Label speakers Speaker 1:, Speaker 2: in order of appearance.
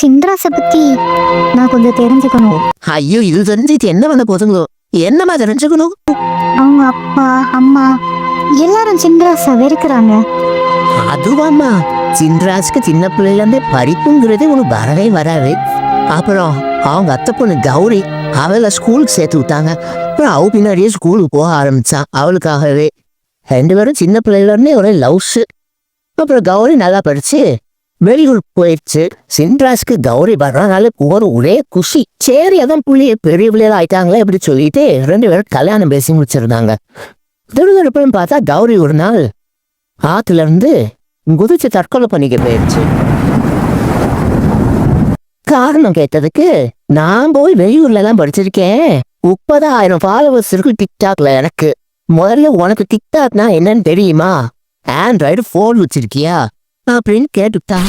Speaker 1: சின்ராச பத்தி நான் கொஞ்சம் தெரிஞ்சுக்கணும்.
Speaker 2: ஐயோ, இது தெரிஞ்சுட்டு என்ன பண்ண போதுங்களோ? என்னமா தெரிஞ்சுக்கணும்?
Speaker 1: அவங்க அப்பா அம்மா எல்லாரும் சின்ராச வெறுக்கிறாங்க.
Speaker 2: அதுவாம்மா, சின்ராஜ்க்கு சின்ன பிள்ளைல இருந்தே படிப்புங்கிறது உனக்கு வரவே வராது. அப்புறம் அவங்க அத்தை பொண்ணு கௌரி அவளை ஸ்கூலுக்கு சேர்த்து விட்டாங்க. அப்புறம் அவ பின்னாடியே ஸ்கூலுக்கு போக ஆரம்பிச்சான் அவளுக்காகவே. 2 பேரும் சின்ன பிள்ளைல இருந்தே ஒரே லவ்ஸ். அப்புறம் கௌரி நல்லா படிச்சு வெளியூர் போயிடுச்சு. சின்ராஜ்க்கு கௌரி வர்றதுனால போற ஒரே குஷி. சரி, அதான் புள்ளிய பெரிய பிள்ளைகள் ஆயிட்டாங்களே அப்படி சொல்லிட்டு 2 பேரும் கல்யாணம் பேசி முடிச்சிருந்தாங்க. திருவிழப்பன்னு பார்த்தா கௌரி ஒரு நாள் ஆத்துல இருந்து குதிச்சு தற்கொலை பண்ணிக்க போயிடுச்சு. காரணம் கேட்டதுக்கு, நான் போய் வெளியூர்ல எல்லாம் படிச்சிருக்கேன், 30,000 ஃபாலோவர்ஸ் இருக்கு டிக்டாக்ல. எனக்கு முதல்ல உனக்கு டிக்டாக்னா என்னன்னு தெரியுமா? ஆண்ட்ராய்டு போன் வச்சிருக்கியா அப்படின்னு கேட்டுட்டா.